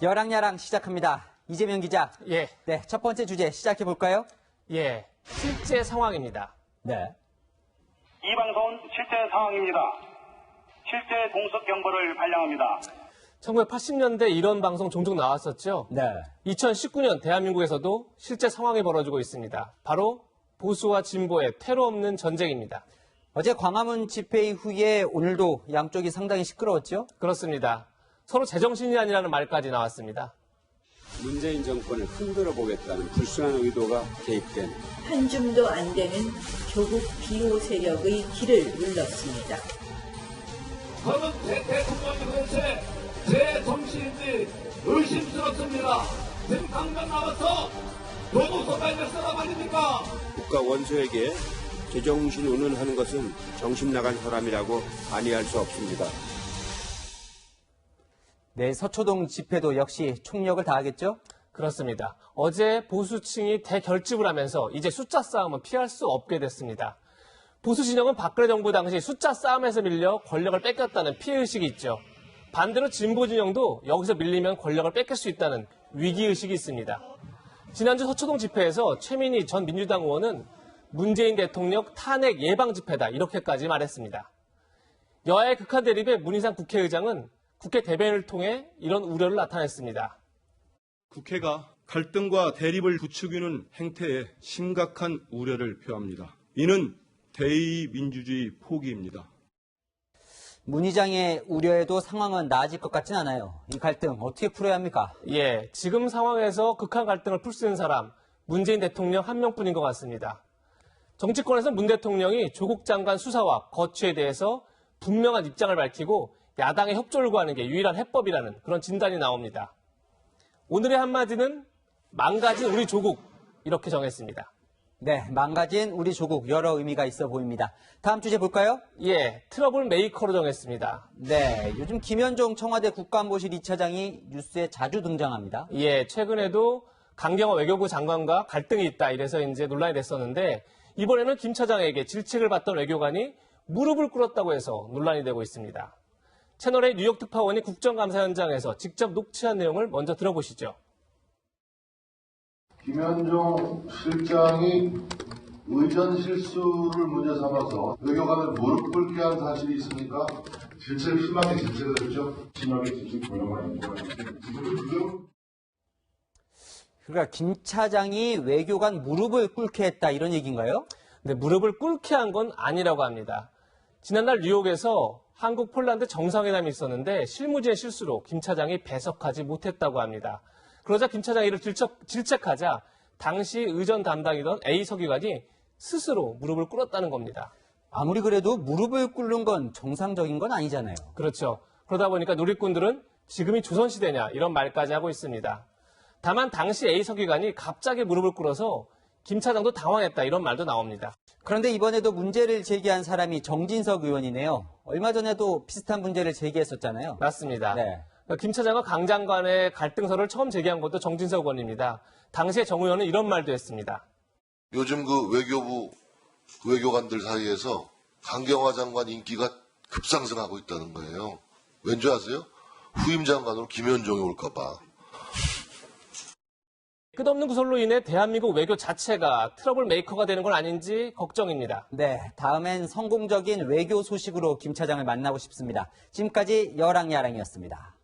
여랑야랑 시작합니다. 이재명 기자. 예. 네, 첫 번째 주제 시작해 볼까요? 예. 실제 상황입니다. 네. 이 방송은 실제 상황입니다. 실제 공석 경보를 발령합니다. 1980년대 이런 방송 종종 나왔었죠. 네. 2019년 대한민국에서도 실제 상황이 벌어지고 있습니다. 바로 보수와 진보의 테러 없는 전쟁입니다. 어제 광화문 집회 이후에 오늘도 양쪽이 상당히 시끄러웠죠? 그렇습니다. 서로 제정신이 아니라는 말까지 나왔습니다. 문재인 정권을 흔들어 보겠다는 불순한 의도가 개입된 한 줌도 안 되는 조국 비호 세력의 길을 눌렀습니다. 저는 대통령이 도대체 제 정신인지 의심스럽습니다. 지금 당장 나와서 노동소발을 쓰라 말입니까? 국가 원수에게 제정신 운운하는 것은 정신 나간 사람이라고 아니할 수 없습니다. 네, 서초동 집회도 역시 총력을 다하겠죠? 그렇습니다. 어제 보수층이 대결집을 하면서 이제 숫자 싸움은 피할 수 없게 됐습니다. 보수 진영은 박근혜 정부 당시 숫자 싸움에서 밀려 권력을 뺏겼다는 피해의식이 있죠. 반대로 진보 진영도 여기서 밀리면 권력을 뺏길 수 있다는 위기의식이 있습니다. 지난주 서초동 집회에서 최민희 전 민주당 의원은 문재인 대통령 탄핵 예방 집회다 이렇게까지 말했습니다. 여야의 극한 대립에 문희상 국회의장은 국회 대변인을 통해 이런 우려를 나타냈습니다. 국회가 갈등과 대립을 부추기는 행태에 심각한 우려를 표합니다. 이는 대의민주주의 포기입니다. 문 의장의 우려에도 상황은 나아질 것 같진 않아요. 이 갈등 어떻게 풀어야 합니까? 예, 지금 상황에서 극한 갈등을 풀 수 있는 사람, 문재인 대통령 한 명뿐인 것 같습니다. 정치권에서 문 대통령이 조국 장관 수사와 거취에 대해서 분명한 입장을 밝히고 야당의 협조를 구하는 게 유일한 해법이라는 그런 진단이 나옵니다. 오늘의 한마디는 망가진 우리 조국 이렇게 정했습니다. 네, 망가진 우리 조국 여러 의미가 있어 보입니다. 다음 주제 볼까요? 예, 트러블 메이커로 정했습니다. 네, 요즘 김현종 청와대 국가안보실 2차장이 뉴스에 자주 등장합니다. 예, 최근에도 강경화 외교부 장관과 갈등이 있다 이래서 이제 논란이 됐었는데 이번에는 김 차장에게 질책을 받던 외교관이 무릎을 꿇었다고 해서 논란이 되고 있습니다. 채널A 뉴욕 특파원이 국정감사 현장에서 직접 녹취한 내용을 먼저 들어보시죠. 김현종 실장이 의전 실수를 문제 삼아서 외교관을 무릎 꿇게 한 사실이 있습니까? 심하게 질책을 했죠. 심하게 질책 보려고 아닙니다. 그러니까 김 차장이 외교관 무릎을 꿇게 했다 이런 얘기인가요? 네, 무릎을 꿇게 한 건 아니라고 합니다. 지난달 뉴욕에서 한국 폴란드 정상회담이 있었는데 실무진의 실수로 김 차장이 배석하지 못했다고 합니다. 그러자 김 차장이 이를 질책하자 당시 의전 담당이던 A 서기관이 스스로 무릎을 꿇었다는 겁니다. 아무리 그래도 무릎을 꿇는 건 정상적인 건 아니잖아요. 그렇죠. 그러다 보니까 누리꾼들은 지금이 조선시대냐 이런 말까지 하고 있습니다. 다만 당시 A 서기관이 갑자기 무릎을 꿇어서 김 차장도 당황했다 이런 말도 나옵니다. 그런데 이번에도 문제를 제기한 사람이 정진석 의원이네요. 얼마 전에도 비슷한 문제를 제기했었잖아요. 맞습니다. 네. 김 차장과 강 장관의 갈등서를 처음 제기한 것도 정진석 의원입니다. 당시에 정 의원은 이런 말도 했습니다. 요즘 그 외교부 외교관들 사이에서 강경화 장관 인기가 급상승하고 있다는 거예요. 왠지 아세요? 후임 장관으로 김현종이 올까 봐. 끝없는 구설로 인해 대한민국 외교 자체가 트러블 메이커가 되는 건 아닌지 걱정입니다. 네, 다음엔 성공적인 외교 소식으로 김 차장을 만나고 싶습니다. 지금까지 여랑야랑이었습니다.